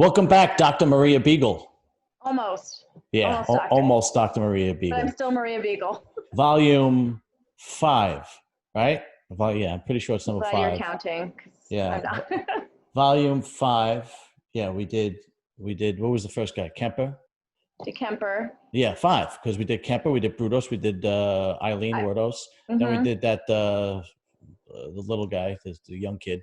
Welcome back, Dr. Maria Beagle. Almost. Yeah, Almost doctor. almost Dr. Maria But I'm Beagle. still Maria Beagle. Volume 5, right? Yeah, I'm pretty sure it's number Glad 5. you're counting. Yeah. I'm not. Volume 5. Yeah, we did. What was the first guy? Kemper? To Kemper. Yeah, 5, because we did Kemper, we did Brudos, we did Eileen Wordos. Then we did that, the little guy, the young kid.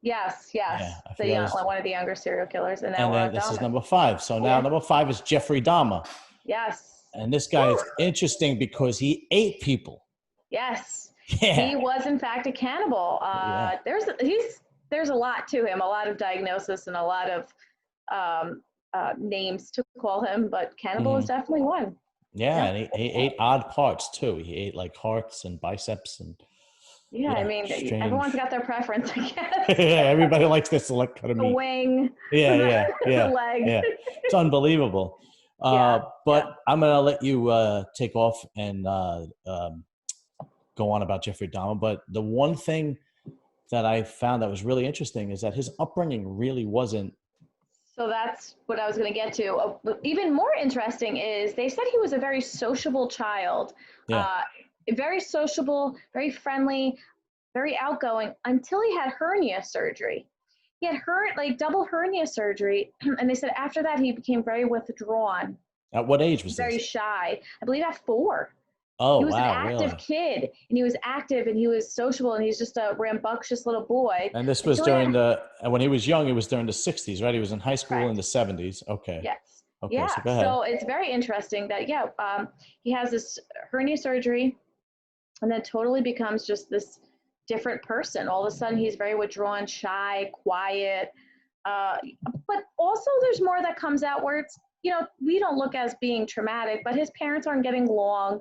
Yes. Yeah, I forgot One of the younger serial killers. And And now then this is Dahmer. number 5. So now number 5 is Jeffrey Dahmer. Yes. And this guy is interesting because he ate people. Yes. Yeah. He was, in fact, a cannibal. Yeah. There's a lot to him, a lot of diagnosis and a lot of names to call him, but cannibal is definitely one. Yeah, and he ate odd parts too. He ate like hearts and biceps and I mean, strange. Everyone's got their preference, I guess. Yeah, everybody likes their select cut of meat. The wing. Yeah. The leg. Yeah. It's unbelievable. But I'm gonna let you take off and go on about Jeffrey Dahmer. But the one thing that I found that was really interesting is that his upbringing really wasn't. So that's what I was going to get to. Even more interesting is they said he was a very sociable child, very sociable, very friendly, very outgoing until he had hernia surgery. He had double hernia surgery. And they said after that, he became very withdrawn. At what age was very this? shy. I believe at 4. Oh, he was wow, an active kid, and he was active, and he was sociable, and he's just a rambunctious little boy. And this was when he was young, it was during the 60s, right? He was in high school in the 70s. Okay. Yes. Okay, yeah. So go ahead. So it's very interesting that, he has this hernia surgery and then totally becomes just this different person. All of a sudden, he's very withdrawn, shy, quiet. But also there's more that comes out where it's, we don't look as being traumatic, but his parents aren't getting along.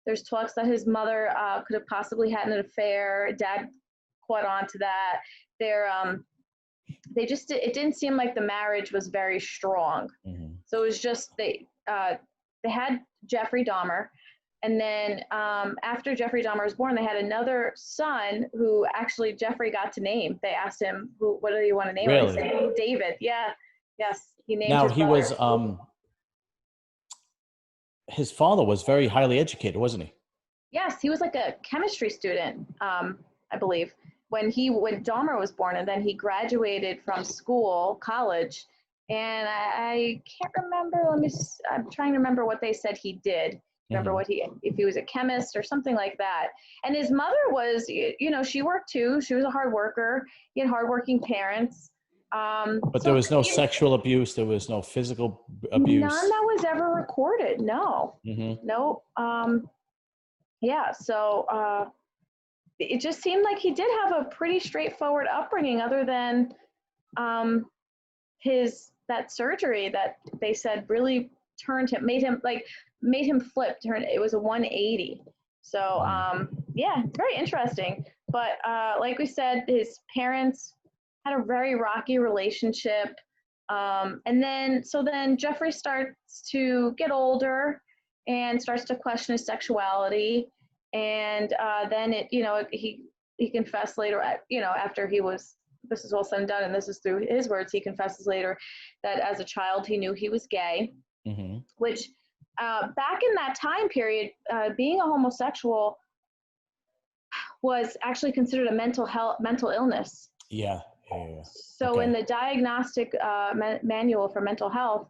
There's talks that his mother could have possibly had an affair. Dad caught on to that. It didn't seem like the marriage was very strong. So it was just they had Jeffrey Dahmer, and then after Jeffrey Dahmer was born, they had another son who actually Jeffrey got to name. They asked him, "What do you want to name him?" He said, David. Yeah, yes, he named. Now his he brother. was. His father was very highly educated, wasn't he? Yes, he was like a chemistry student, I believe, when Dahmer was born, and then he graduated from college, and I can't remember. I'm trying to remember what they said he did. Remember if he was a chemist or something like that. And his mother was, she worked too. She was a hard worker. He had hardworking parents. But there was no sexual abuse. There was no physical abuse. None that was ever recorded. No. No. So it just seemed like he did have a pretty straightforward upbringing, other than that surgery that they said really made him flip. It was a 180. So it's very interesting. But like we said, his parents had a very rocky relationship. And then Jeffrey starts to get older and starts to question his sexuality. And then he confessed later, after this is all said and done, and this is through his words, he confesses later that as a child he knew he was gay, which back in that time period, being a homosexual was actually considered a mental illness. Yeah. So in the diagnostic manual for mental health,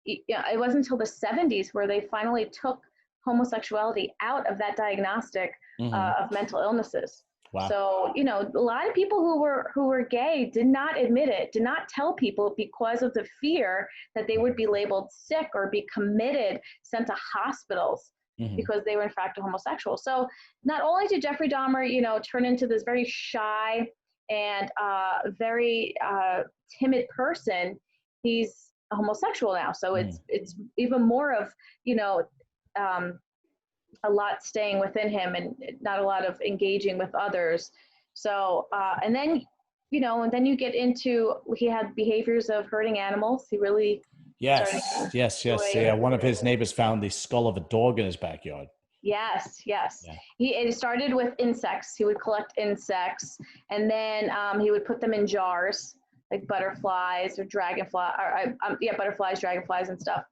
it wasn't until the 70s where they finally took homosexuality out of that diagnostic of mental illnesses. Wow. So, a lot of people who were gay did not admit it, did not tell people, because of the fear that they would be labeled sick or be committed, sent to hospitals because they were in fact a homosexual. So not only did Jeffrey Dahmer, turn into this very shy and very timid person, he's a homosexual now. So it's even more of, a lot staying within him and not a lot of engaging with others. So, and then you get into, he had behaviors of hurting animals. He really. Yes. Yeah. One of his neighbors found the skull of a dog in his backyard. Yes. Yeah. It started with insects. He would collect insects, and then he would put them in jars, like butterflies or butterflies, dragonflies, and stuff.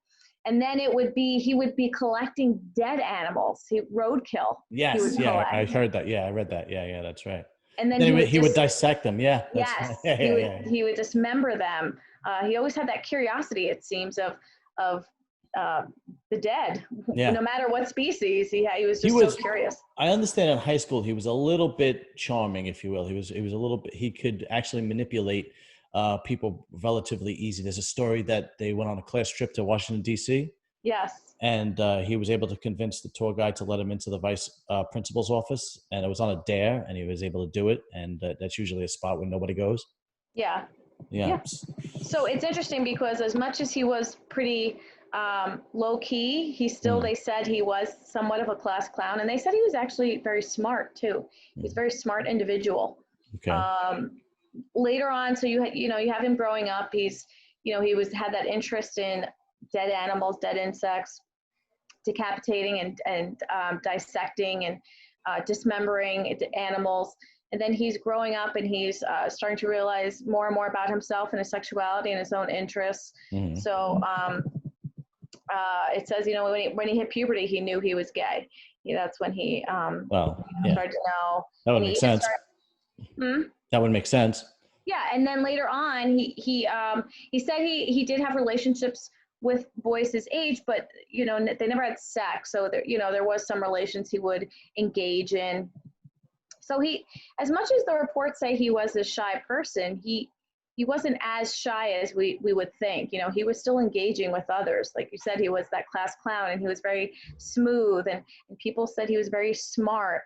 And then he would be collecting dead animals. Roadkill. Yes, yeah, I heard that. Yeah, I read that. Yeah, that's right. And then he would dissect them. Yeah, that's yes, right. He would dismember them. He always had that curiosity, it seems, of the dead. Yeah. No matter what species, he was just so curious. I understand in high school he was a little bit charming, if you will. He was a little bit. He could actually manipulate people relatively easy. There's a story that they went on a class trip to Washington D.C. Yes. And he was able to convince the tour guide to let him into the vice principal's office, and it was on a dare, and he was able to do it. And that's usually a spot where nobody goes. Yeah. Yeah. So it's interesting because as much as he was pretty low key, he still, they said he was somewhat of a class clown, and they said he was actually very smart too. He's a very smart individual. Okay. Later on, so you have him growing up. He had that interest in dead animals, dead insects, decapitating and dissecting and dismembering animals. And then he's growing up and he's starting to realize more and more about himself and his sexuality and his own interests. So it says, when he hit puberty, he knew he was gay. That's when he started to know. That would make sense. That would make sense. Yeah, and then later on, he said he did have relationships with boys his age, but they never had sex. So there was some relations he would engage in. So as much as the reports say he was a shy person, he wasn't as shy as we would think. He was still engaging with others. Like you said, he was that class clown, and he was very smooth, and people said he was very smart.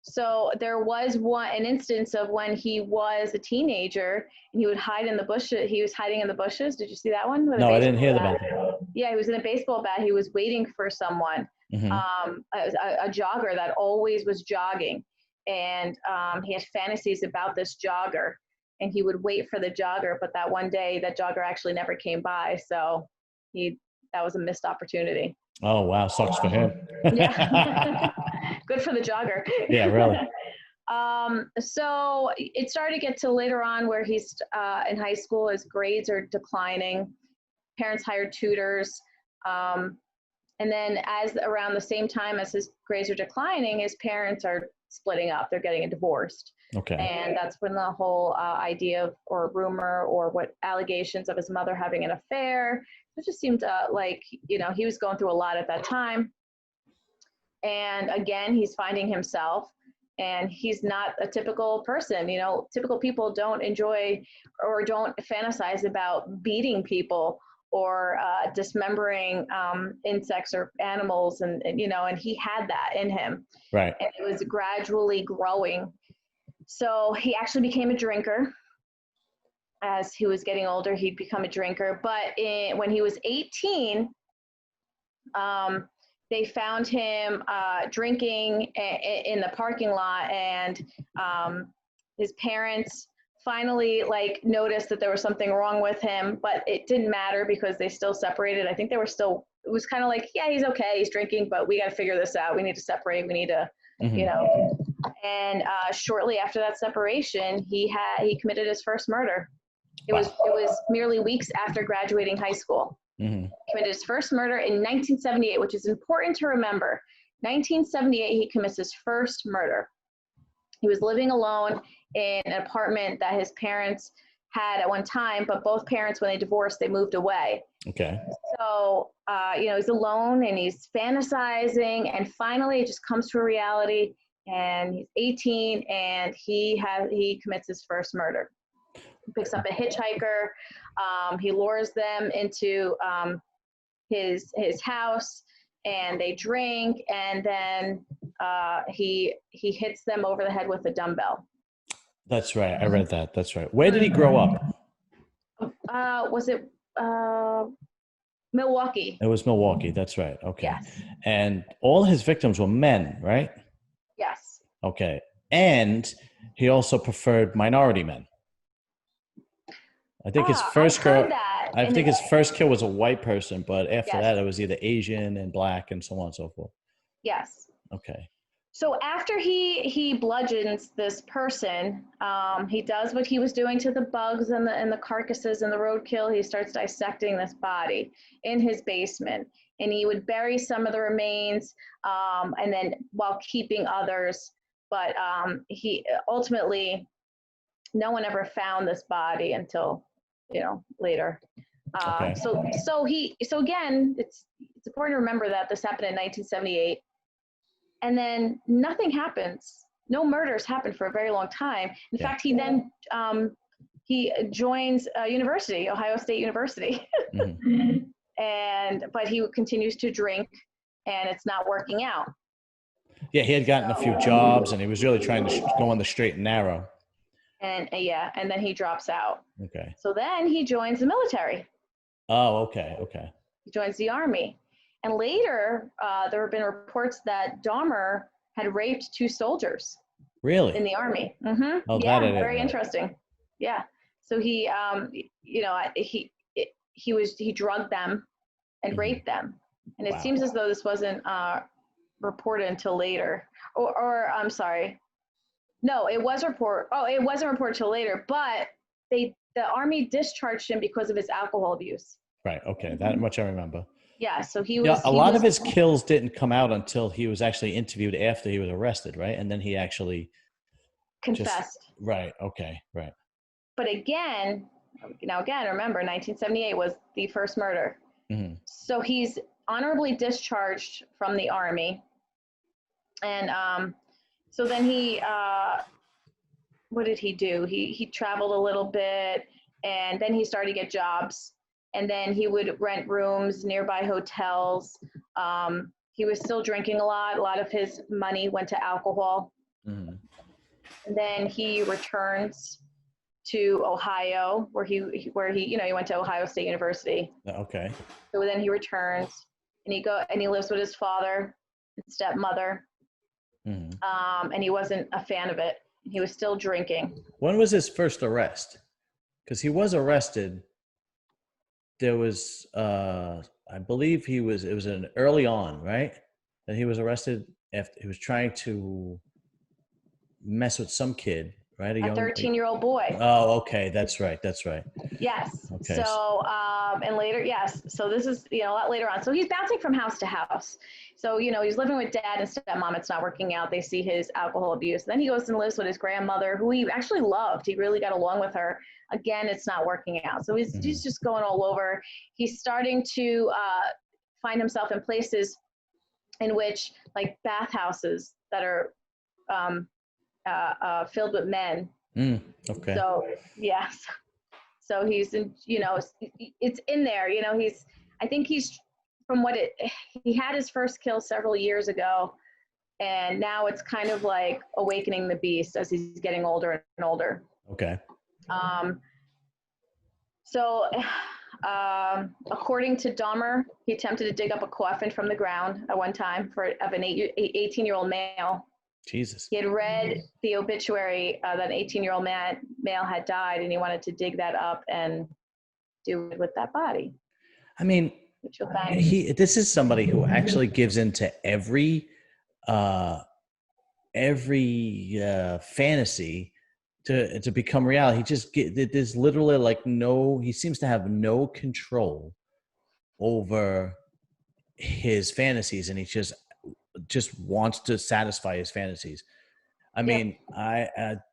So there was an instance of when he was a teenager and he would hide in the bushes. He was hiding in the bushes. Did you see that one? No, I didn't hear about that. Yeah, he was in a baseball bat. He was waiting for someone, a jogger that always was jogging. And he had fantasies about this jogger, and he would wait for the jogger. But that one day, that jogger actually never came by. So that was a missed opportunity. Oh, wow. Sucks for him. Yeah. Good for the jogger. Yeah, really. So it started to get to later on where he's in high school. His grades are declining. Parents hired tutors. And then around the same time as his grades are declining, his parents are splitting up. They're getting divorced. Okay. And that's when the whole idea or rumor or allegations of his mother having an affair. It just seemed like, he was going through a lot at that time. And again, he's finding himself, and he's not a typical person. Typical people don't enjoy or don't fantasize about beating people or dismembering insects or animals. And he had that in him. Right. And it was gradually growing. So he actually became a drinker. As he was getting older, he'd become a drinker. But when he was 18, they found him drinking in the parking lot, and his parents finally noticed that there was something wrong with him, but it didn't matter because they still separated. I think it was kind of like, yeah, he's okay, he's drinking, but we got to figure this out. We need to separate. We need to, And shortly after that separation, he committed his first murder. It was merely weeks after graduating high school. He committed his first murder in 1978, which is important to remember. 1978, he commits his first murder. He was living alone in an apartment that his parents had at one time, but both parents, when they divorced, they moved away. Okay. So, he's alone and he's fantasizing, and finally it just comes to a reality, and he's 18 and he commits his first murder. He picks up a hitchhiker. He lures them into his house, and they drink, and then he hits them over the head with a dumbbell. That's right. I read that. That's right. Where did he grow up? Was it Milwaukee? It was Milwaukee. That's right. Okay. Yes. And all his victims were men, right? Yes. Okay. And he also preferred minority men. I think his first girl. I think his first kill was a white person, but after that, it was either Asian and black and so on and so forth. Yes. Okay. So after he bludgeons this person, he does what he was doing to the bugs and the carcasses and the roadkill. He starts dissecting this body in his basement, and he would bury some of the remains, and then while keeping others. But he ultimately, no one ever found this body until later. Okay. So again, it's important to remember that this happened in 1978. And then nothing happens. No murders happen for a very long time. In fact, he then he joins a university, Ohio State University, but he continues to drink, and it's not working out. Yeah, he had gotten a few jobs, and he was really trying to go on the straight and narrow. And and then he drops out. Okay. So then he joins the military. Oh, okay. He joins the Army. And later, there have been reports that Dahmer had raped 2 soldiers. Really? In the Army. Mm-hmm. Oh, yeah, that very interesting. Yeah. So he, he drugged them and raped them, and it seems as though this wasn't reported until later. Or I'm sorry, no, it was report. Oh, it wasn't reported till later, but the Army discharged him because of his alcohol abuse. Right. Okay, that much I remember. Yeah, so he was. Yeah, a lot of his kills didn't come out until he was actually interviewed after he was arrested, right? And then he actually confessed. Right. Okay. Right. But again, remember, 1978 was the first murder. Mm-hmm. So he's honorably discharged from the Army, and so then he, what did he do? He traveled a little bit, and then he started to get jobs. And then he would rent rooms nearby hotels. He was still drinking a lot. A lot of his money went to alcohol. Mm-hmm. And then he returns to Ohio, where he went to Ohio State University. Okay. So then he returns, and he lives with his father and stepmother. Mm-hmm. And he wasn't a fan of it. He was still drinking. When was his first arrest? Because he was arrested. There was, I believe it was an early on, right? That he was arrested after he was trying to mess with some kid, right? A 13-year-old boy. Oh, okay. That's right. Yes. Okay. So, and later, yes. So this is, a lot later on. So he's bouncing from house to house. So, he's living with dad and stepmom. It's not working out. They see his alcohol abuse. Then he goes and lives with his grandmother, who he actually loved. He really got along with her. Again, it's not working out. So he's just going all over. He's starting to find himself in places in which, like, bathhouses that are filled with men. Okay. So, yes. So he's in, it's in there, I think he had his first kill several years ago, and now it's kind of like awakening the beast as he's getting older and older. Okay. So according to Dahmer, he attempted to dig up a coffin from the ground at one time of an 18-year-old male. Jesus. He had read the obituary that an 18-year-old male had died, and he wanted to dig that up and do it with that body. I mean, this is somebody who actually gives into every fantasy to become reality. There's literally he seems to have no control over his fantasies, and he just wants to satisfy his fantasies. I mean,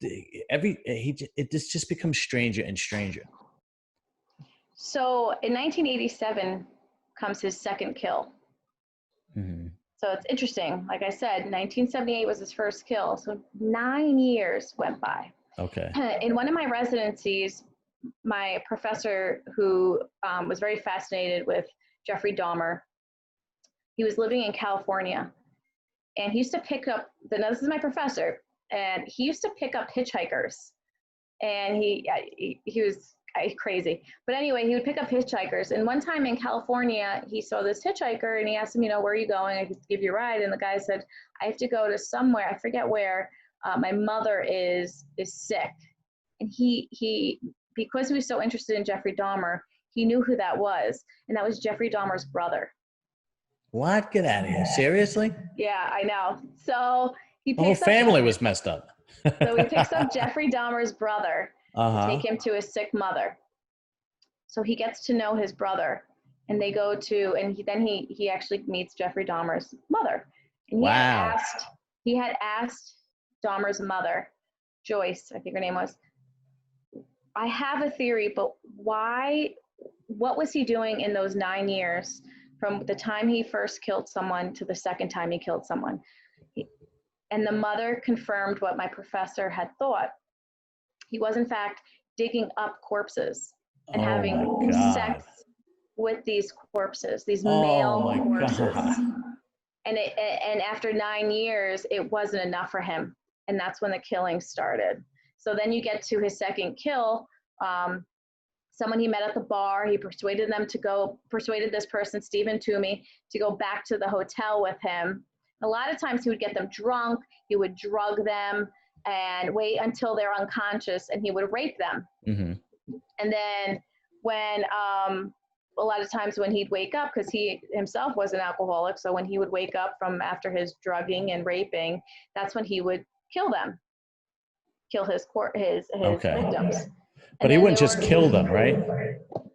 this just becomes stranger and stranger. So in 1987 comes his second kill. Mm-hmm. So it's interesting. Like I said, 1978 was his first kill. So 9 years went by. Okay. In one of my residencies, my professor, who was very fascinated with Jeffrey Dahmer, he was living in California, and he used to pick up, this is my professor, and he used to pick up hitchhikers, and he was crazy. But anyway, he would pick up hitchhikers, and one time in California, he saw this hitchhiker, and he asked him, where are you going? I could give you a ride. And the guy said, I have to go to somewhere, I forget where, my mother is sick. And he because he was so interested in Jeffrey Dahmer, he knew who that was, and that was Jeffrey Dahmer's brother. What? Get out of here. Seriously? Yeah, I know. So he The whole picks up family was messed up. so he picks up Jeffrey Dahmer's brother to take him to his sick mother. So he gets to know his brother, and they go to, and he actually meets Jeffrey Dahmer's mother, and Wow. he had asked Dahmer's mother, Joyce, I think her name was, I have a theory, but why? What was he doing in those 9 years from the time he first killed someone to the second time he killed someone? And the mother confirmed what my professor had thought. He was, in fact, digging up corpses and having sex with these corpses, these male corpses. God. And after 9 years, it wasn't enough for him. And that's when the killing started. So then you get to his second kill. Someone he met at the bar, he persuaded this person, Stephen Toomey, to go back to the hotel with him. A lot of times he would get them drunk, he would drug them and wait until they're unconscious, and he would rape them. Mm-hmm. And then when, a lot of times when he'd wake up, because he himself was an alcoholic, so when he would wake up from after his drugging and raping, that's when he would kill them, kill his victims. But he wouldn't just kill them, right?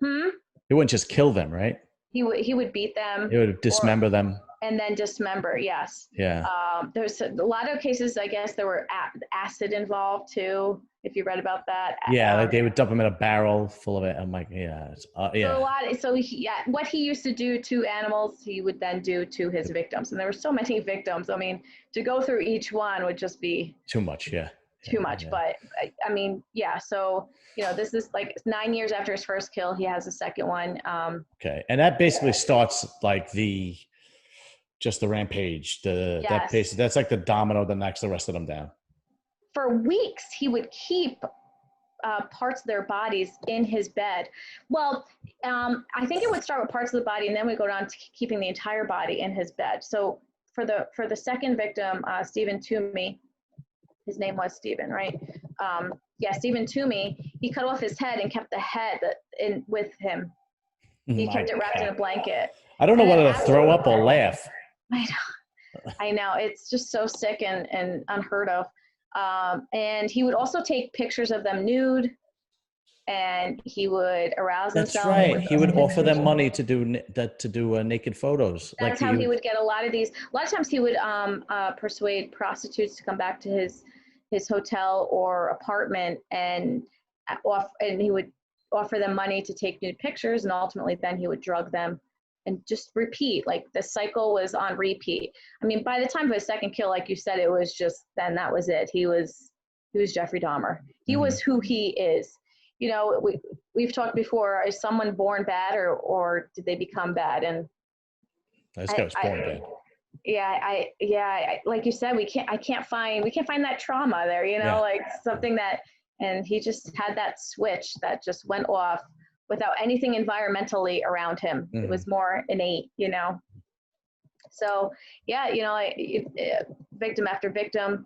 He wouldn't just kill them, right? He would beat them. He would dismember them. And then dismember, yes. Yeah. There's a lot of cases, I guess, there were acid involved too, if you read about that. Yeah, like they would dump him in a barrel full of it. I'm like, yeah. What he used to do to animals, he would then do to his victims. And there were so many victims. I mean, to go through each one would just be too much, too much. Yeah. But I mean, yeah. So, this is like 9 years after his first kill, he has a second one. Okay. And that basically starts like the rampage. That's like the domino that knocks the rest of them down. For weeks, he would keep parts of their bodies in his bed. Well, I think it would start with parts of the body, and then we go down to keeping the entire body in his bed. So for the second victim, Stephen Toomey, his name was Stephen, right? Stephen Toomey, he cut off his head and kept the head with him. He kept it wrapped in a blanket. I don't know whether to throw up or laugh. I know. It's just so sick and unheard of. And he would also take pictures of them nude, and he would arouse himself. That's right. He would offer them money to do naked photos. That's how he would get a lot of these. A lot of times he would persuade prostitutes to come back to his hotel or apartment, and he would offer them money to take nude pictures, and ultimately then he would drug them and just repeat. Like the cycle was on repeat. I mean, by the time of his second kill, like you said, it was just, then that was it. He was Jeffrey Dahmer. He was who he is. We've talked before, is someone born bad or did they become bad? And this guy was born bad. Like you said, we can't find that trauma there, like something that, and he just had that switch that just went off without anything environmentally around him. It was more innate, So victim after victim,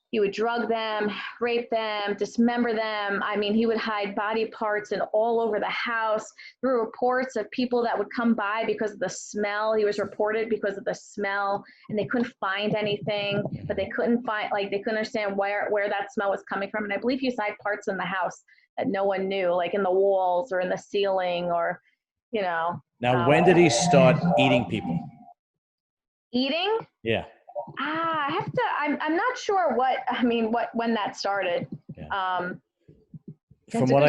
he would drug them, rape them, dismember them. I mean, he would hide body parts and all over the house. There were reports of people that would come by because of the smell. He was reported because of the smell, and they couldn't find anything, but they couldn't understand where that smell was coming from. And I believe he hid parts in the house that no one knew, like in the walls or in the ceiling or, Now, when did he start eating people? Eating? Yeah. I'm not sure when that started. Yeah. From what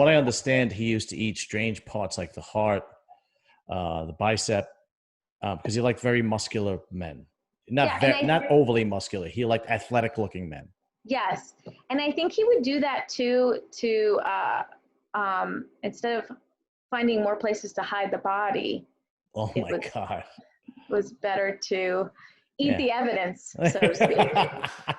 I understand, he used to eat strange parts like the heart, the bicep, because he liked very muscular men. Not overly muscular. He liked athletic looking men. Yes. And I think he would do that too, to instead of finding more places to hide the body. Oh my God. It was better to eat the evidence, so to speak.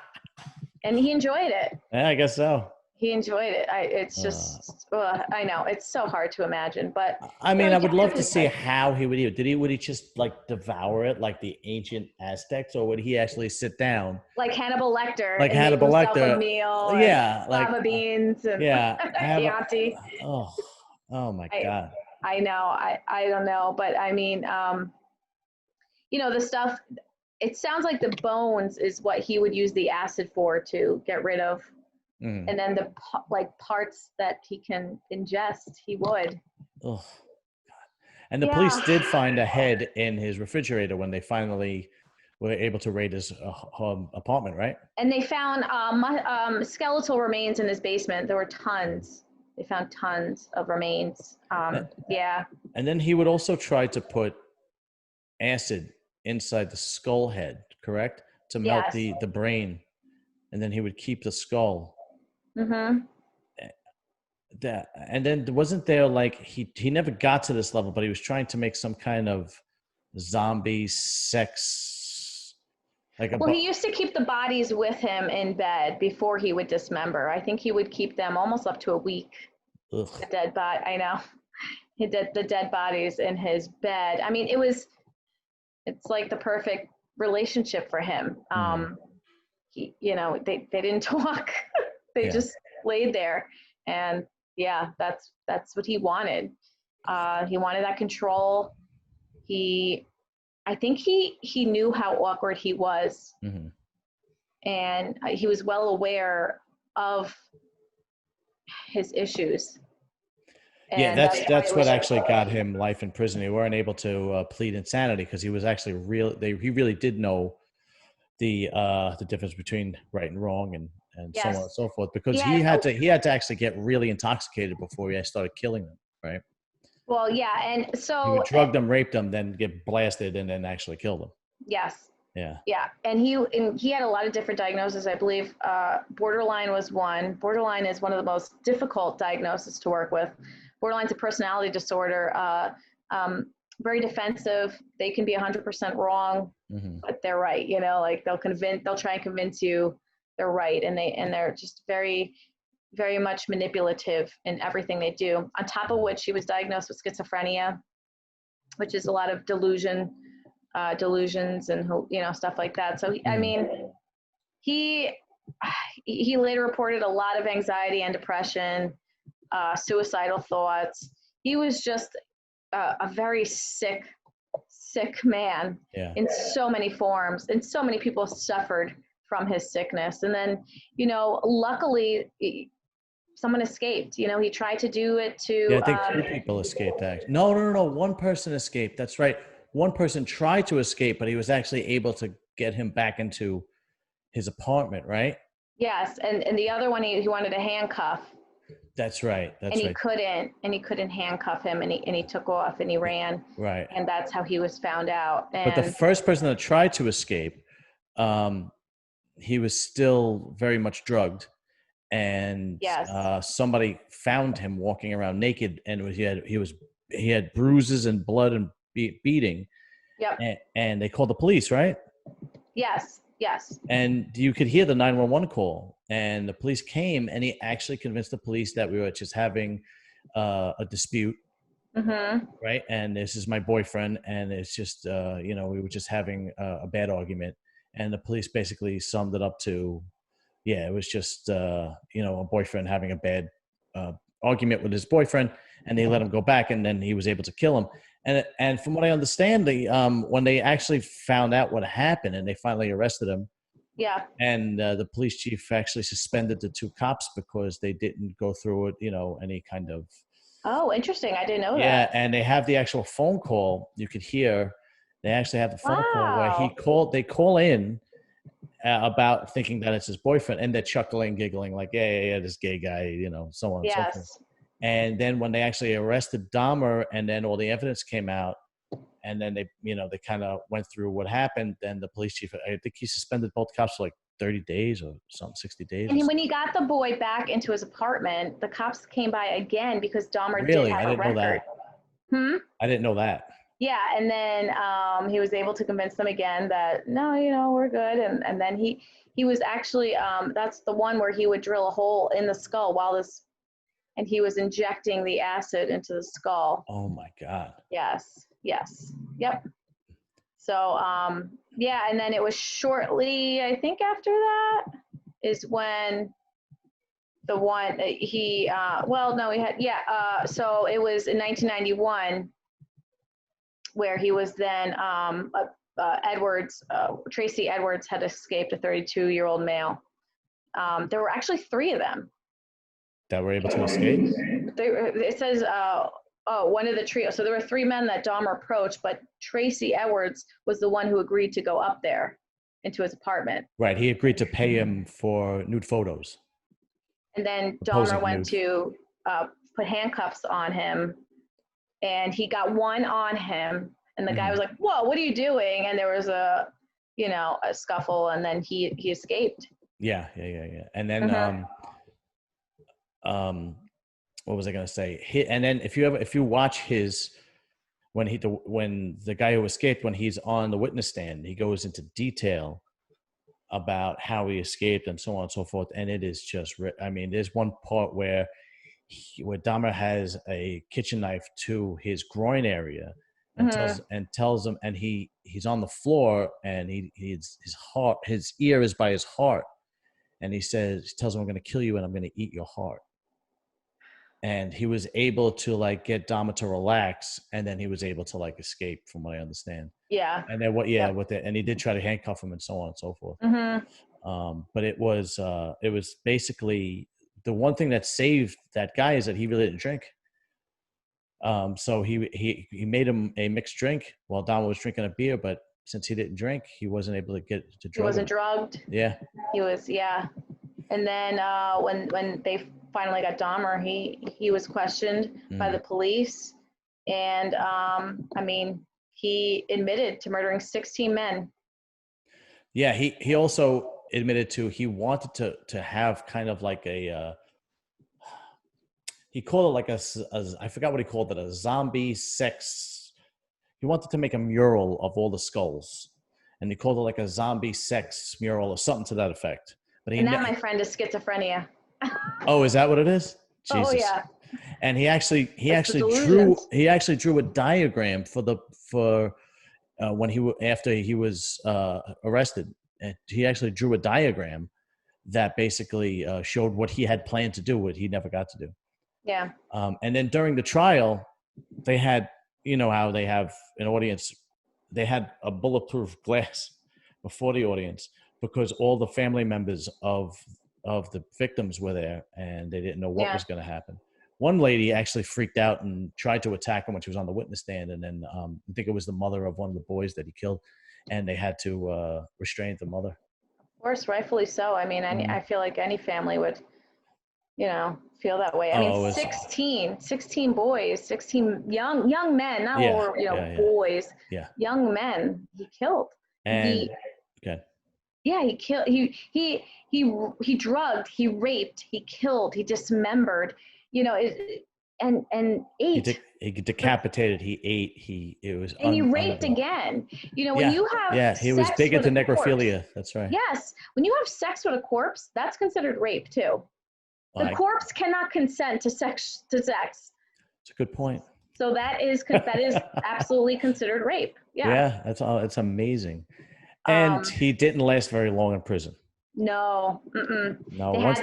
And he enjoyed it. Yeah, I guess so. He enjoyed it. It's just, I know, it's so hard to imagine, but. I mean, I would love to see how he would eat it. Would he just like devour it like the ancient Aztecs, or would he actually sit down? Like Hannibal Lecter. Like Hannibal Lecter. A meal. Yeah. Like lava beans. And Chianti. Oh my God. I know. I don't know. But I mean, the stuff, it sounds like the bones is what he would use the acid for to get rid of. Mm. And then the like parts that he can ingest, he would. Oh, and the police Yeah. did find a head in his refrigerator when they finally were able to raid his apartment, right? And they found skeletal remains in his basement. There were tons. They found tons of remains. Yeah. And then he would also try to put acid inside the skull head, correct? To melt Yes. the brain, and then he would keep the skull. Mm-hmm. That, and then wasn't there like he never got to this level, but he was trying to make some kind of zombie sex, like Well, he used to keep the bodies with him in bed before he would dismember. I think he would keep them almost up to a week. ugh. The dead body. I know. He did the dead bodies in his bed. I mean, it's like the perfect relationship for him. He, they didn't talk. They Yeah. just laid there, and yeah, that's what he wanted. He wanted that control. I think he knew how awkward he was, and he was well aware of his issues. Yeah, And that's what actually got him life in prison. He weren't able to plead insanity because he was actually he really did know the difference between right and wrong and so on and Yes. so forth, because Yeah. he had to actually get really intoxicated before he started killing them, right? Well, yeah, and He so would drug them, rape them, then get blasted, and then actually kill them. yes, Yeah. yeah, and he had a lot of different diagnoses. I believe borderline was one. Borderline is one of the most difficult diagnoses to work with. Borderline's a personality disorder. Very defensive. They can be 100% wrong, but they're right. Like they'll try and convince you they're right, and they're just very, very much manipulative in everything they do. On top of which, he was diagnosed with schizophrenia, which is a lot of delusions and stuff like that. So I mean, he later reported a lot of anxiety and depression, suicidal thoughts. He was just a very sick man in so many forms, and so many people suffered from his sickness. And then, luckily, someone escaped. He tried to do it to. Yeah, I think two people escaped. Actually, no. One person escaped. That's right. One person tried to escape, but he was actually able to get him back into his apartment, right? Yes, and the other one he wanted to handcuff. That's right. And he couldn't handcuff him, and he took off and he ran. Right. And that's how he was found out. But the first person that tried to escape, he was still very much drugged, and yes. Somebody found him walking around naked, and he had bruises and blood and beating. Yep. And they called the police, right? Yes. And you could hear the 911 call, and the police came, and he actually convinced the police that we were just having a dispute, right? And this is my boyfriend, and it's just we were just having a bad argument, and the police basically summed it up to, yeah, it was just a boyfriend having a bad argument with his boyfriend, and they let him go back, and then he was able to kill him. And from what I understand, when they actually found out what happened and they finally arrested him, yeah, and the police chief actually suspended the two cops because they didn't go through it, any kind of. Oh, interesting! I didn't know that. Yeah, and they have the actual phone call. You could hear. They actually have the phone call where they call in about thinking that it's his boyfriend, and they're chuckling, giggling, like, yeah, this gay guy, so on and so forth. And then when they actually arrested Dahmer, and then all the evidence came out, and then they kind of went through what happened, then the police chief, I think he suspended both cops for like 30 days or something, 60 days. And when he got the boy back into his apartment, the cops came by again because Dahmer did have a record. I didn't know that. Yeah, and then he was able to convince them again that, no, we're good. And then he was actually, that's the one where he would drill a hole in the skull and he was injecting the acid into the skull. Oh my God. Yes. Yep. So, and then it was shortly, I think after that is when the one so it was in 1991 where he was then Tracy Edwards had escaped, a 32-year-old male. There were actually 3 of them that were able to escape. It says, one of the trio. So there were 3 men that Dahmer approached, but Tracy Edwards was the one who agreed to go up there into his apartment. Right. He agreed to pay him for nude photos. And then Proposing Dahmer went nude. to put handcuffs on him, and he got one on him. And the guy was like, "Whoa, what are you doing?" And there was a scuffle, and then he escaped. Yeah. And then, what was I going to say? And then if you watch when the guy who escaped, when he's on the witness stand, he goes into detail about how he escaped and so on and so forth. And it is just, there's one part where Dahmer has a kitchen knife to his groin area and tells him, and he's on the floor, and his ear is by his heart. And he tells him, "I'm going to kill you and I'm going to eat your heart." And he was able to get Dahmer to relax, and then he was able to escape, from what I understand. Yeah. And then and he did try to handcuff him and so on and so forth. But it was basically the one thing that saved that guy is that he really didn't drink. So he made him a mixed drink while Dahmer was drinking a beer, but since he didn't drink, he wasn't able to get to drug. He wasn't drugged. Yeah. He was, yeah. And then when they finally got Dahmer, he was questioned by the police, and he admitted to murdering 16 men. Yeah, he also admitted he wanted to have kind of like he called it I forgot what he called it, a zombie sex. He wanted to make a mural of all the skulls, and he called it a zombie sex mural or something to that effect. But my friend, is schizophrenia. Oh, is that what it is? Jesus. Oh yeah. And he actually drew a diagram for when after he was arrested. And he actually drew a diagram that basically showed what he had planned to do, what he never got to do. Yeah. And then during the trial, they had, how they have an audience, they had a bulletproof glass before the audience because all the family members of the victims were there, and they didn't know what was going to happen. One lady actually freaked out and tried to attack him when she was on the witness stand. And then I think it was the mother of one of the boys that he killed, and they had to restrain the mother. Of course, rightfully so. I feel like any family would, feel that way. 16 boys, 16 young men, not all, boys, young men he killed. And he killed, he drugged, he raped, he killed, he dismembered, and ate. He decapitated, he ate, he raped again. When you have he was big into necrophilia. That's right. Yes. When you have sex with a corpse, that's considered rape too. The corpse cannot consent to sex. It's a good point. So that is absolutely considered rape. Yeah, it's amazing. And he didn't last very long in prison. No. No. Once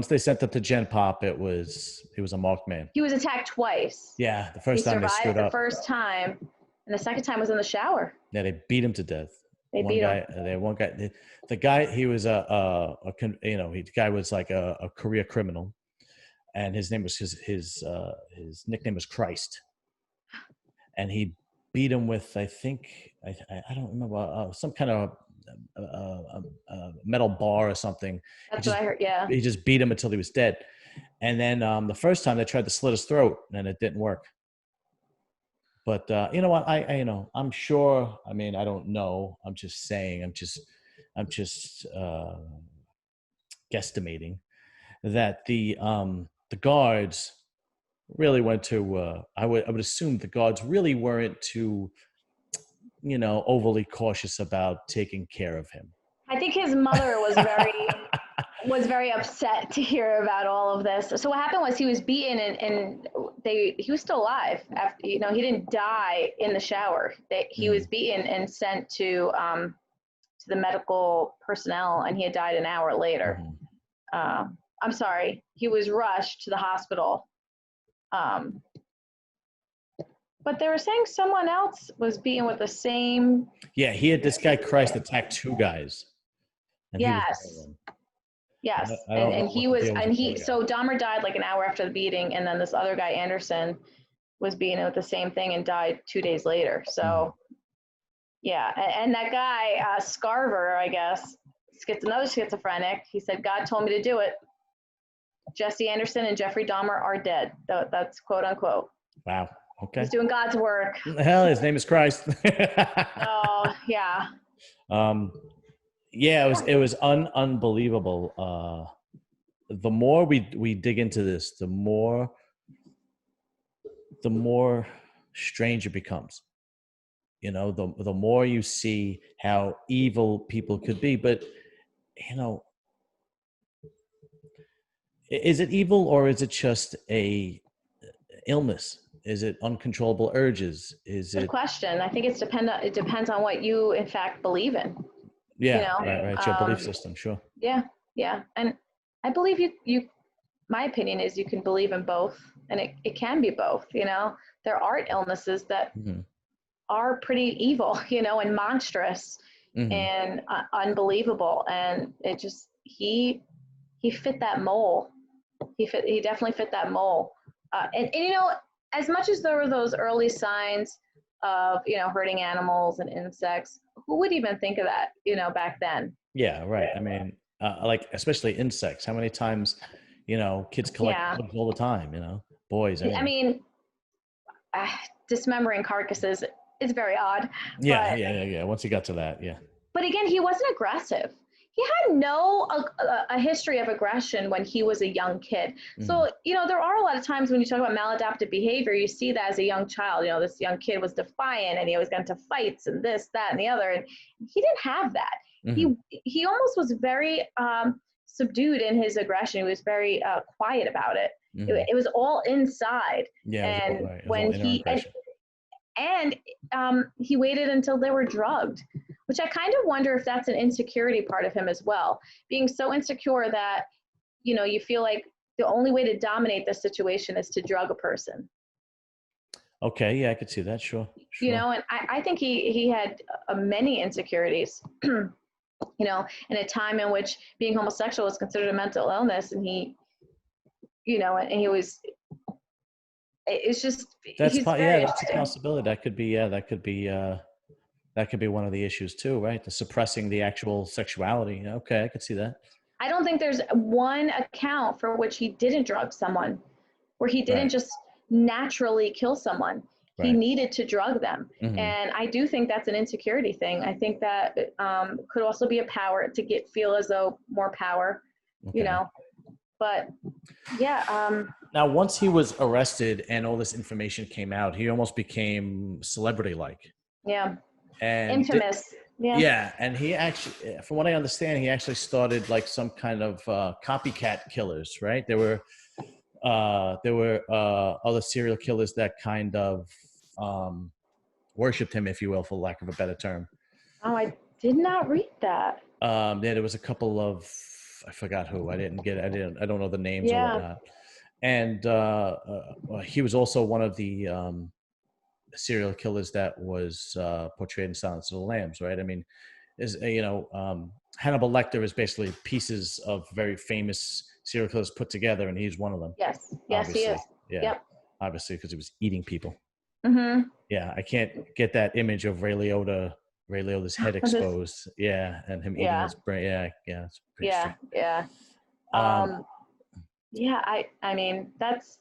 they sent him to Gen Pop, he was a marked man. He was attacked twice. Yeah, the first time they screwed up. The first time, and the second time was in the shower. Yeah, they beat him to death. One guy. The guy, he was the guy was like a career criminal, and his name was his nickname was Christ, and he beat him with, I think, I don't remember, some kind of metal bar or something. That's what I heard. Yeah. He just beat him until he was dead, and then the first time they tried to slit his throat, and it didn't work. But you know what? I'm sure. I don't know. I'm just saying. I'm just guesstimating that the guards really went to. I would assume the guards really weren't too, overly cautious about taking care of him. I think his mother was very upset to hear about all of this. So what happened was he was beaten, and he was still alive. After, he didn't die in the shower. He was beaten and sent to the medical personnel, and he had died an hour later. I'm sorry. He was rushed to the hospital. But they were saying someone else was beaten with the same. Yeah, he had this guy Christ attacked 2 guys, and he was one of Yes, them. yes, I don't know and what he the was, deal was and with the he. other guy. So Dahmer died like an hour after the beating, and then this other guy Anderson was beaten with the same thing and died 2 days later. Mhm. So yeah, and that guy Scarver, I guess, another schizophrenic. He said God told me to do it. Jesse Anderson and Jeffrey Dahmer are dead. That's quote unquote. Wow. Okay. He's doing God's work. Hell, his name is Christ. Oh yeah. um, yeah, it was unbelievable. The more we dig into this, the more strange it becomes. The more you see how evil people could be. But you know, is it evil, or is it just a illness? Is it uncontrollable urges? Is Good it? question. I think it depends on what you in fact believe in. You Yeah, know. right. It's your belief system, sure. Yeah, yeah. And I believe you my opinion is you can believe in both, and it can be both, There are illnesses that Hmm. are pretty evil, and monstrous Hmm. and unbelievable. And it just he fit that mold. He definitely fit that mold. And as much as there were those early signs of hurting animals and insects, who would even think of that back then? Yeah, right. I mean, like especially insects. How many times, kids collect Yeah, bugs all the time. Boys I anyway. mean, uh, dismembering carcasses is very odd, Yeah, but yeah, yeah, yeah. Once you got to that, yeah. again, he wasn't aggressive. He had no a history of aggression when he was a young kid. Hmm. So there are a lot of times when you talk about maladaptive behavior, you see that as a young child. This young kid was defiant and he always got into fights and this, that, and the other, and he didn't have that. Hmm. He almost was very subdued in his aggression. He was very quiet about it. Hmm. It was all inside, Yeah, it was all and right. It was all when inner he and aggression. and he waited until they were drugged, which I kind of wonder if that's an insecurity part of him as well, being so insecure that you feel like the only way to dominate the situation is to drug a person. Okay, yeah, I could see that. Sure, sure. And I think he had many insecurities. In a time in which being homosexual was considered a mental illness, and and he was. It's just he's Yeah, very that's a interesting. possibility. That could be, yeah, that could be one of the issues too, right? The suppressing the actual sexuality. Okay, I could see that. I don't think there's one account for which he didn't drug someone, where he didn't Right, just naturally kill someone. He right. needed to drug them. Hmm. And I do think that's an insecurity thing. I think that could also be a power to feel as though more power, you Okay. know. But yeah, Now, once he was arrested and all this information came out, he almost became celebrity-like. yeah, And infamous. Yeah. yeah, and he actually, from what I understand, he actually started like some kind of copycat killers, right? There were other serial killers that kind of worshipped him, if you will, for lack of a better term. Oh, I did not read that. Yeah, there was a couple of, I forgot who. I don't know the names or Yeah. whatnot. And he was also one of the serial killers that was portrayed in Silence of the Lambs, right? I mean, Hannibal Lecter is basically pieces of very famous serial killers put together, and he's one of them. Yes. Yes, he is. Obviously, yeah, Yep. obviously because he was eating people. Mm-hmm. Yeah, I can't get that image of Ray Liotta's head This, exposed. Yeah, and him eating yeah. his brain. Yeah, yeah, it's pretty Yeah. strange. Yeah. Um, Um, yeah. I mean, that's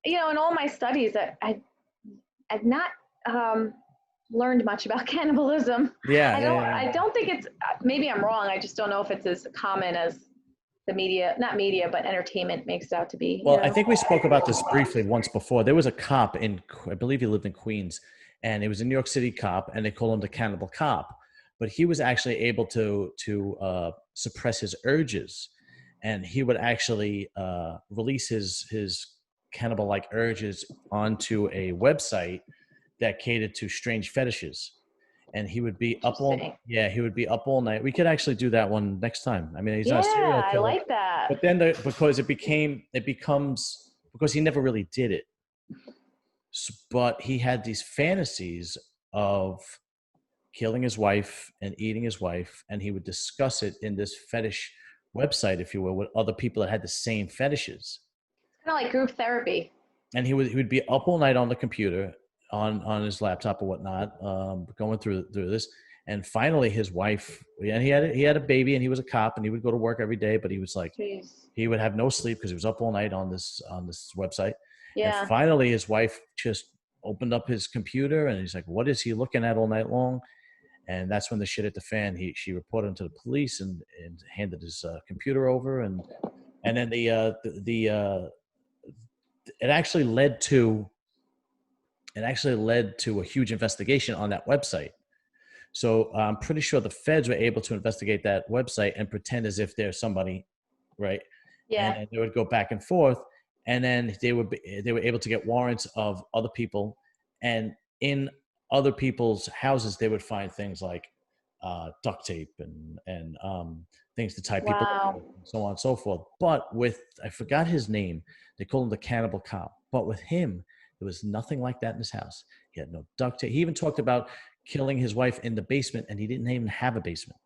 in all my studies, I've not learned much about cannibalism. yeah, I yeah, don't. yeah. I don't think it's. Maybe I'm wrong. I just don't know if it's as common as the media, not media, but entertainment makes it out to be. Well, I think we spoke about this briefly once before. There was a cop I believe he lived in Queens, and he was a New York City cop, and they call him the Cannibal Cop. But he was actually able to suppress his urges, and he would actually release his cannibal-like urges onto a website that catered to strange fetishes. And he would be up all Interesting. yeah, he would be up all night. We could actually do that one next time. I mean, he's not a serial Yeah, I killer, like that. but then because it becomes because he never really did it. But he had these fantasies of killing his wife and eating his wife, and he would discuss it in this fetish website, if you will, with other people that had the same fetishes. Kind of like group therapy. And he would be up all night on the computer, on his laptop or whatnot, going through this. And finally, his wife, and he had a baby, and he was a cop, and he would go to work every day, but he was like, Jeez. he would have no sleep because he was up all night on this website. And Yeah. finally, his wife just opened up his computer, and he's like, "What is he looking at all night long?" And that's when the shit hit the fan. She reported him to the police and handed his computer over, and then it actually led to a huge investigation on that website. So I'm pretty sure the feds were able to investigate that website and pretend as if there's somebody, right? Yeah. And they would go back and forth, and then they were able to get warrants of other people, and in other people's houses they would find things like duct tape and things to tie people up, Wow. and so on and so forth. But with, I forgot his name. They called him the Cannibal Cop. But with him, there was nothing like that in his house. He had no duct tape. He even talked about killing his wife in the basement, and he didn't even have a basement.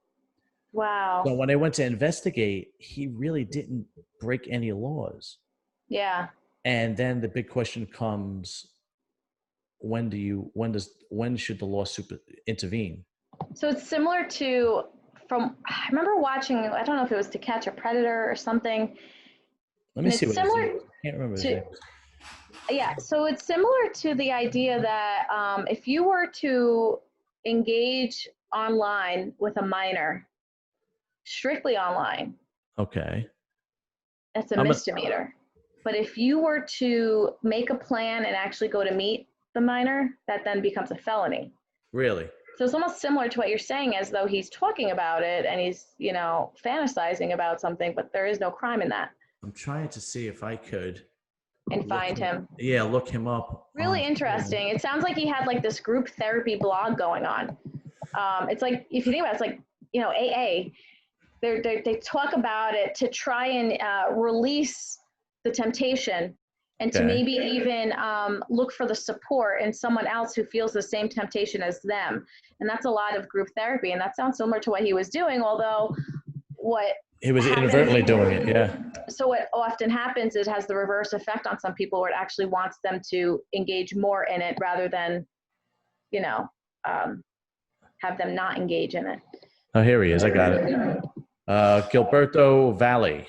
So Wow. when they went to investigate, he really didn't break any laws. Yeah. And then the big question comes: when should the law intervene? So it's similar to I remember watching, I don't know if it was To Catch a Predator or something. Let me And see it's what his name similar is. I can't remember his to, name. yeah, so it's similar to the idea that if you were to engage online with a minor, strictly online, Okay. that's a I'm a, misdemeanor. But if you were to make a plan and actually go to meet the minor, that then becomes a felony. really. So it's almost similar to what you're saying, as though he's talking about it and he's, fantasizing about something, but there is no crime in that. I'm trying to see if I could And find him. look him up. Really interesting. It sounds like he had like this group therapy blog going on. It's like, if you think about it, it's like, AA. They talk about it to try and release the temptation, and to Okay. maybe even look for the support in someone else who feels the same temptation as them. And that's a lot of group therapy. And that sounds similar to what he was doing, although what He was happens, inadvertently doing it. Yeah. so what often happens is it has the reverse effect on some people, where it actually wants them to engage more in it rather than, have them not engage in it. Oh, here he is. I got it. Gilberto Valle.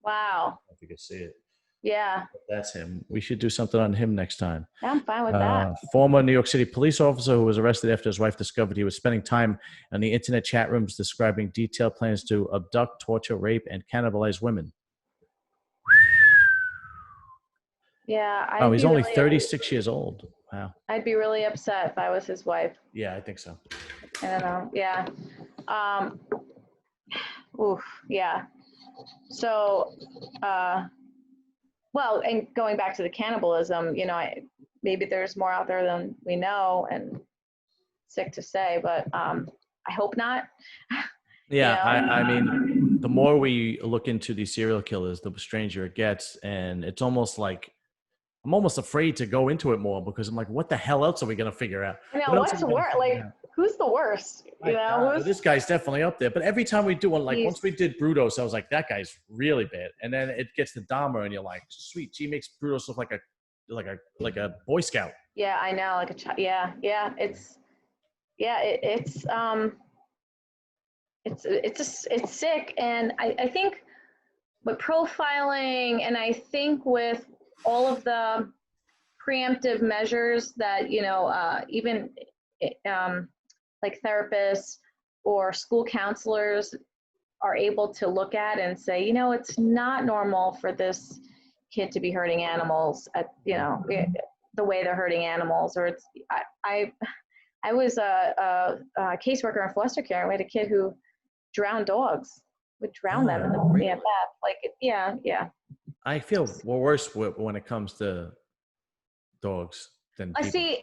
Wow. If you can see it. Yeah. That's him. We should do something on him next time. Yeah, I'm fine with that. Former New York City police officer who was arrested after his wife discovered he was spending time on the internet chat rooms describing detailed plans to abduct, torture, rape, and cannibalize women. Yeah. He's only 36 years old. Wow. I'd be really upset if I was his wife. Yeah, I think so. I don't know. Yeah. Oof. Yeah. So, well, and going back to the cannibalism, maybe there's more out there than we know, and sick to say, but I hope not. Yeah, I mean, the more we look into these serial killers, the stranger it gets, and it's almost like I'm almost afraid to go into it more, because I'm like, what the hell else are we gonna figure out? What's worse? Like, who's the worst? This guy's definitely up there. But every time we do one, like once we did Brutos, I was like, that guy's really bad. And then it gets to Dahmer, and you're like, sweet, she makes Brutos look like a Boy Scout. Yeah, I know, like a child. Yeah. It's sick. And I think with profiling, and I think with all of the preemptive measures that, even like therapists or school counselors are able to look at and say, it's not normal for this kid to be hurting animals at, the way they're hurting animals. Or I was a caseworker in foster care, and we had a kid who drowned dogs, would drown them in the bath. Like, yeah. I feel worse when it comes to dogs than people. I see.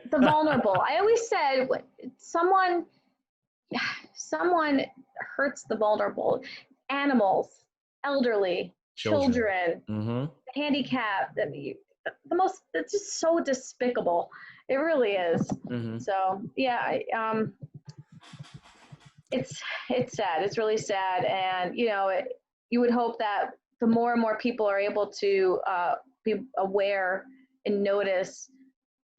The vulnerable. I always said, someone hurts the vulnerable. Animals, elderly, children, Mm-hmm. handicapped. it's just so despicable. It really is. Mm-hmm. So yeah, it's sad. It's really sad. And, you would hope that the more and more people are able to be aware and notice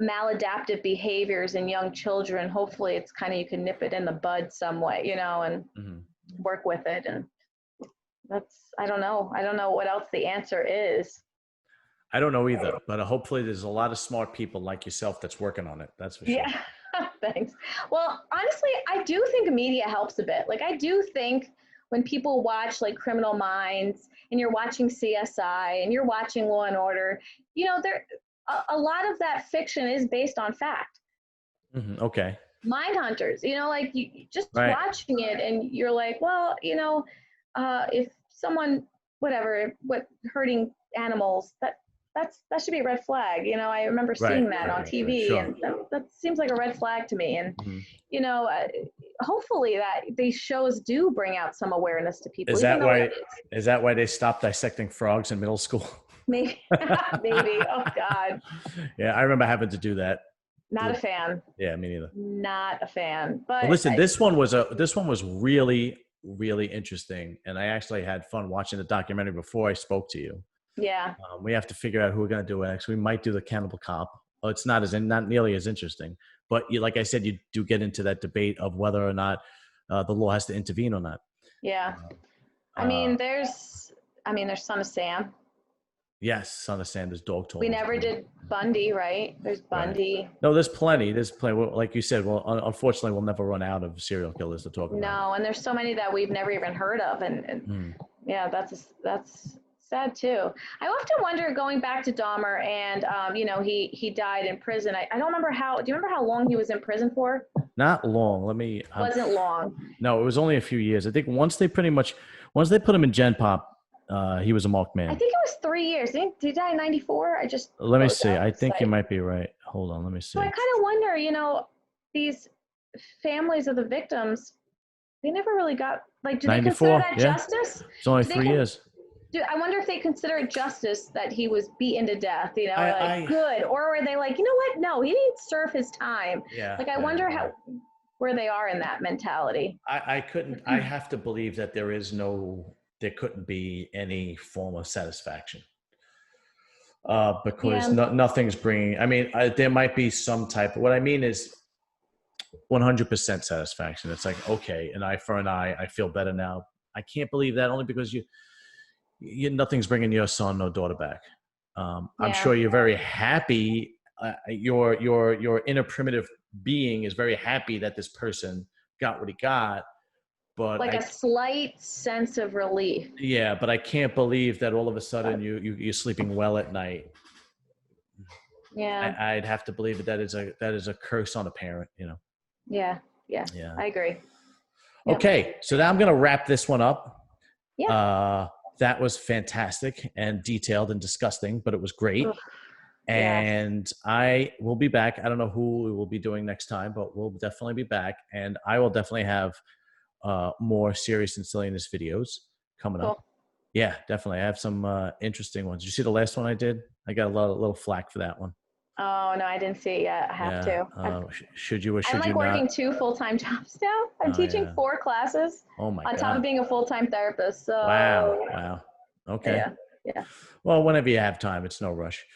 maladaptive behaviors in young children, hopefully it's kind of, you can nip it in the bud some way, and Mm-hmm. work with it. And I don't know. I don't know what else the answer is. I don't know either, but hopefully there's a lot of smart people like yourself that's working on it. That's for sure. Yeah. Thanks. Well, honestly, I do think media helps a bit. Like, I do think when people watch like Criminal Minds, and you're watching CSI, and you're watching Law and Order, there a lot of that fiction is based on fact. Mm-hmm. Okay. Mindhunters, like you just Right. watching it, and you're like, well, if someone, hurting animals, that should be a red flag. I remember seeing that on TV, Sure. and that seems like a red flag to me. And Mm-hmm. hopefully that these shows do bring out some awareness to people. Is that why they stopped dissecting frogs in middle school? Maybe, maybe. Oh God. Yeah, I remember having to do that. Not a fan. Yeah, me neither. Not a fan. But well, listen, this one was really, really interesting, and I actually had fun watching the documentary before I spoke to you. Yeah. We have to figure out who we're going to do next. We might do the Cannibal Cop. Oh, it's not nearly as interesting, but like I said, you do get into that debate of whether or not the law has to intervene or not. Yeah. I mean, there's Son of Sam. Yes, Son of Sam. There's Dog Toll. We never did Bundy, right? There's Bundy. Right. No, there's plenty. Well, like you said, well, unfortunately, we'll never run out of serial killers to talk about. No, and there's so many that we've never even heard of, and yeah, that's sad too. I often wonder, going back to Dahmer, and he died in prison. I don't remember how. Do you remember how long he was in prison for? Not long. Wasn't long. No, it was only a few years. I think once they put him in Gen Pop, he was a marked man. I think it was 3 years. Did he die in '94? Let me see. I think you might be right. Hold on. Let me see. So I kind of wonder, these families of the victims, they never really got, like, do they consider that justice? It's only 3 years. I wonder if they consider it justice that he was beaten to death, good. Or were they like, you know what? No, he didn't serve his time. Yeah. Like, I wonder where they are in that mentality. I have to believe that there couldn't be any form of satisfaction. Because nothing's bringing, I mean, there might be some type of, what I mean is 100% satisfaction. It's like, okay, an eye for an eye. I feel better now. I can't believe that, only because nothing's bringing your son or daughter back. I'm sure you're very happy. Your inner primitive being is very happy that this person got what he got. But like a slight sense of relief. Yeah, but I can't believe that all of a sudden you're sleeping well at night. Yeah, I'd have to believe that is a curse on a parent. Yeah. I agree. Yep. Okay, so now I'm going to wrap this one up. Yeah. That was fantastic and detailed and disgusting, but it was great. And I will be back. I don't know who we will be doing next time, but we'll definitely be back, and I will definitely have more serious and silliness videos coming up. Yeah, definitely. I have some interesting ones. Did you see the last one I did? I got a little flack for that one. Oh, no, I didn't see it yet. I have to. Should you or should you not? I'm working 2 full-time jobs now. I'm teaching 4 classes. Oh my God. On top of being a full-time therapist. So. Wow. Okay. Yeah. Well, whenever you have time, it's no rush.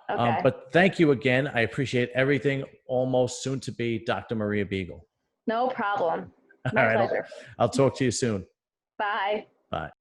Okay. But thank you again. I appreciate everything. Almost soon to be Dr. Maria Beagle. No problem. My pleasure. I'll talk to you soon. Bye. Bye.